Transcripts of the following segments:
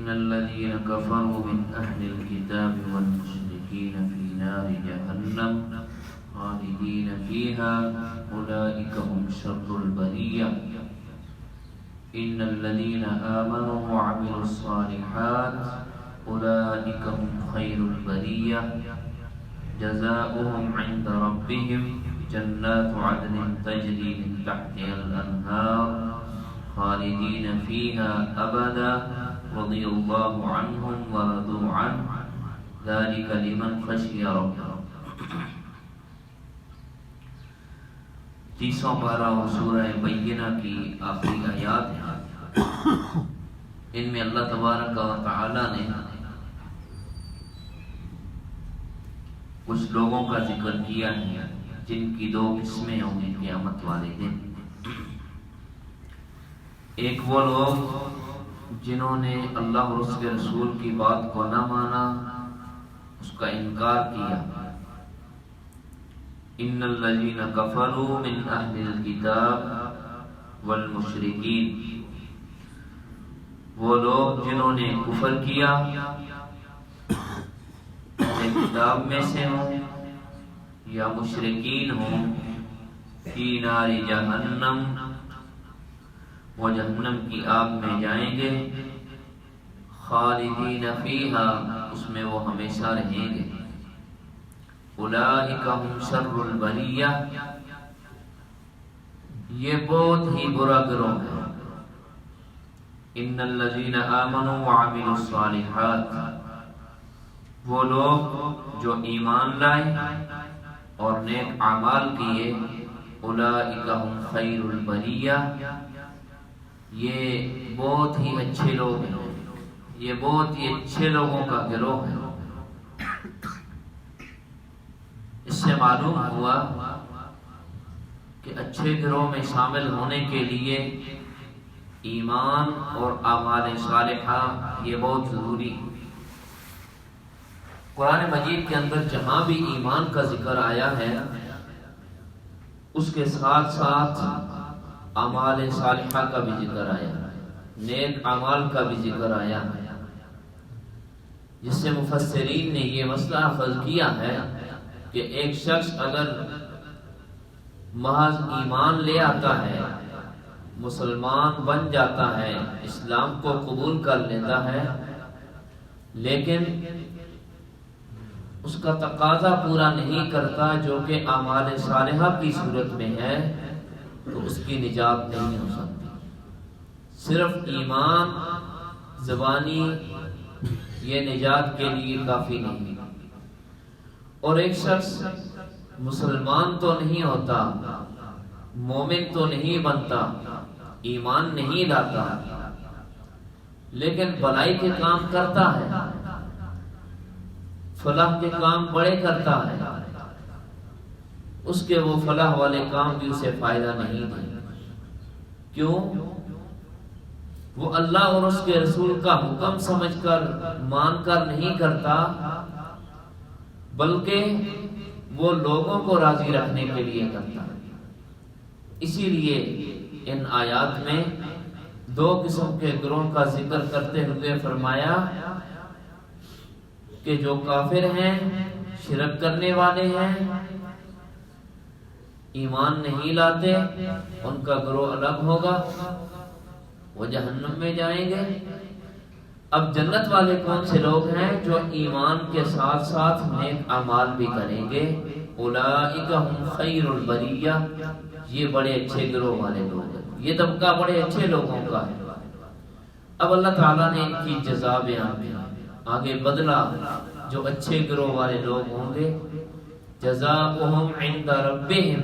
إن الذين كفروا من أهل الكتاب والمشركين في نار جهنم خالدين فيها أولئك هم شر البرية إن الذين آمنوا وعملوا الصالحات أولئك هم خير البرية جزاؤهم عند ربهم جنات عدن تجري من تحتها الأنهار خالدين فيها أبدا رضي الله عنهم ورضوا عنه ذلك لمن خشي ربه. 30 پارہ اور سورہ بینہ کی آخری آیات ہیں. ان میں اللہ تبارک و تعالی نے کچھ لوگوں کا ذکر کیا ہے جن کی 2 قسمیں ہوں گی قیامت والے دن. ایک وہ لوگ جنہوں نے اللہ اور اس کے رسول کی بات کو نہ مانا، اس کا انکار کیا. ان الذین کفروا من اہل الکتاب والمشرکین، وہ لوگ جنہوں نے کفر کیا اہل کتاب میں سے ہوں یا مشرکین ہوں، فی نار جہنم، وہ جہنم کی آگ میں جائیں گے، خالدین فیہا، اس میں وہ ہمیشہ رہیں گے. اولئک هم شر البریہ، یہ بہت ہی برا گروہ ہے. ان الذین آمنوا وعملوا الصالحات، وہ لوگ جو ایمان لائے اور نیک اعمال کیے، اولئک هم خیر البریہ، یہ بہت ہی اچھے لوگ ہیں، یہ بہت ہی اچھے لوگوں کا گروہ ہے. اس سے معلوم ہوا کہ اچھے گروہ میں شامل ہونے کے لیے ایمان اور اعمال صالحہ یہ بہت ضروری ہے. قرآن مجید کے اندر جہاں بھی ایمان کا ذکر آیا ہے اس کے ساتھ ساتھ اعمال صالحہ کا بھی ذکر آیا ہے، نیک اعمال کا بھی ذکر آیا ہے، جس سے مفسرین نے یہ مسئلہ اخذ کیا ہے کہ ایک شخص اگر محض ایمان لے آتا ہے، مسلمان بن جاتا ہے، اسلام کو قبول کر لیتا ہے، لیکن اس کا تقاضا پورا نہیں کرتا جو کہ اعمال صالحہ کی صورت میں ہے، تو اس کی نجات نہیں ہو سکتی. صرف ایمان زبانی یہ نجات کے لیے کافی نہیں. اور ایک شخص مسلمان تو نہیں ہوتا، مومن تو نہیں بنتا، ایمان نہیں لاتا، لیکن بھلائی کے کام کرتا ہے، فلاح کے کام بڑے کرتا ہے، اس کے وہ فلاح والے کام بھی اسے فائدہ نہیں دیں. کیوں؟ وہ اللہ اور اس کے رسول کا حکم سمجھ کر مان کر نہیں کرتا، بلکہ وہ لوگوں کو راضی رکھنے کے لیے کرتا ہے. اسی لیے ان آیات میں 2 قسم کے گروہ کا ذکر کرتے ہوئے فرمایا کہ جو کافر ہیں، شرک کرنے والے ہیں، ایمان نہیں لاتے، ان کا گروہ الگ ہوگا، وہ جہنم میں جائیں گے. اب جنت والے کون سے لوگ ہیں؟ جو ایمان کے ساتھ ساتھ نیک اعمال بھی کریں گے. اولئک هم خیر البریہ، یہ بڑے اچھے گروہ والے لوگ ہیں، یہ طبقہ بڑے اچھے لوگوں کا ہے. اب اللہ تعالیٰ نے ان کی جزا بیان کی، آگے بدلہ جو اچھے گروہ والے لوگ ہوں گے، جزاؤہم عند ربہم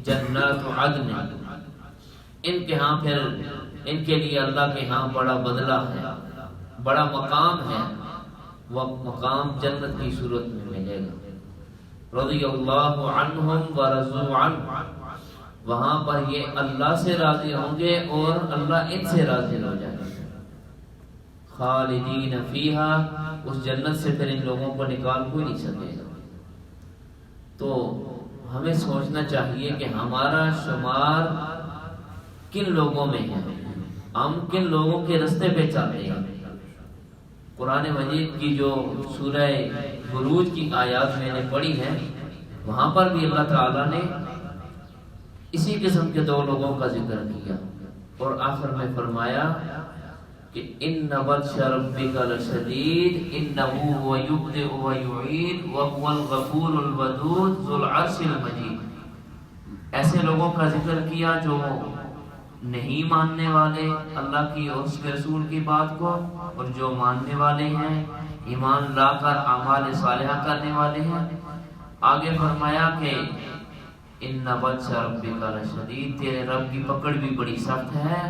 جنات عدن، ان کے ہاں پھر ان کے لیے اللہ کے ہاں بڑا بدلہ ہے، بڑا مقام ہے، وہ مقام جنت کی صورت میں ملے گا. رضی اللہ عنہم ورضوا عنہ، وہاں پر یہ اللہ سے راضی ہوں گے اور اللہ ان سے راضی ہو جائے گا. خالدین فیہا، اس جنت سے پھر ان لوگوں کو نکال کوئی نہیں سکے گا. تو ہمیں سوچنا چاہیے کہ ہمارا شمار کن لوگوں میں ہے، ہم کن لوگوں کے رستے پہ چلتے ہیں. قرآن مجید کی جو سورہ بروج کی آیات میں نے پڑھی ہیں وہاں پر بھی اللہ تعالیٰ نے اسی قسم کے دو لوگوں کا ذکر کیا اور آخر میں فرمایا کہ ان بطش ربک لشدید انہ هو یبدئ ویعید وهو الغفور الودود ذو العرش المجید۔ ایسے لوگوں کا ذکر کیا جو نہیں ماننے والے اللہ کی اور اس کے رسول کی بات کو، اور جو ماننے والے ہیں ایمان لا کر اعمال صالحہ کرنے والے ہیں۔ آگے فرمایا کہ ان بطش ربک لشدید، تیرے رب کی پکڑ بھی بڑی سخت ہے،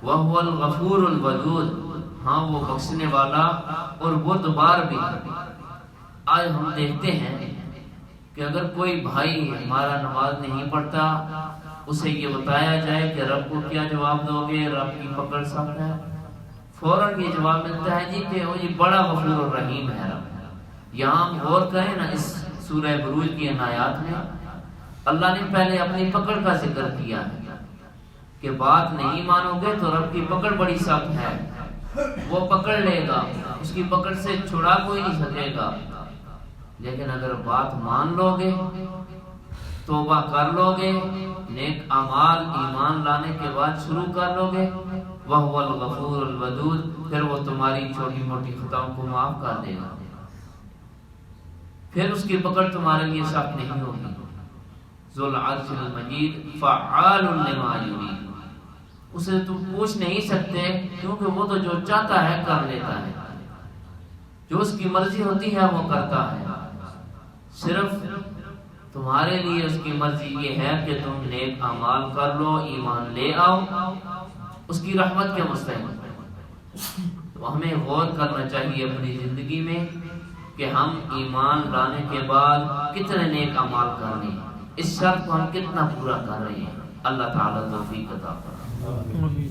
وَهُوَ الْغَفُورُ الْوَدُودُ، ہاں وہ بخشنے والا اور وہ دوبار بھی۔ آج ہم دیکھتے ہیں کہ اگر کوئی بھائی ہمارا نماز نہیں پڑھتا، اسے یہ بتایا جائے کہ رب کو کیا جواب دو گے، رب کی پکڑ سخت ہے، فوراً یہ جواب ملتا ہے جی کہ وہ یہ بڑا غفور الرحیم ہے رب۔ یہاں ہم غور کریں نا اس سورہ بروج کی ان آیات میں اللہ نے پہلے اپنی پکڑ کا ذکر کیا ہے کہ بات نہیں مانو گے تو رب کی پکڑ بڑی سخت ہے، وہ پکڑ لے گا، اس کی پکڑ سے چھڑا کوئی نہیں سکے گا۔ لیکن اگر بات مان لو گے، توبہ کر لو گے، نیک اعمال ایمان لانے کے بعد شروع کر لو گے، وَهُوَ الْغَفُورُ الْوَدُودُ، پھر وہ تمہاری چھوٹی موٹی خطاؤں کو معاف کر دے گا، پھر اس کی پکڑ تمہارے لیے سخت نہیں ہوگی۔ ذو العرش المجید فعال لما یرید، اسے تم پوچھ نہیں سکتے کیونکہ وہ تو جو چاہتا ہے کر لیتا ہے، جو اس کی مرضی ہوتی ہے وہ کرتا ہے۔ صرف تمہارے لیے اس کی مرضی یہ ہے کہ تم نیک اعمال کر لو، ایمان لے آؤ، اس کی رحمت کے مستحق۔ تو ہمیں غور کرنا چاہیے اپنی زندگی میں کہ ہم ایمان لانے کے بعد کتنے نیک اعمال کر رہے ہیں، اس شرط کو ہم کتنا پورا کر رہے ہیں۔ اللہ تعالیٰ توفیق عطا فرمائے۔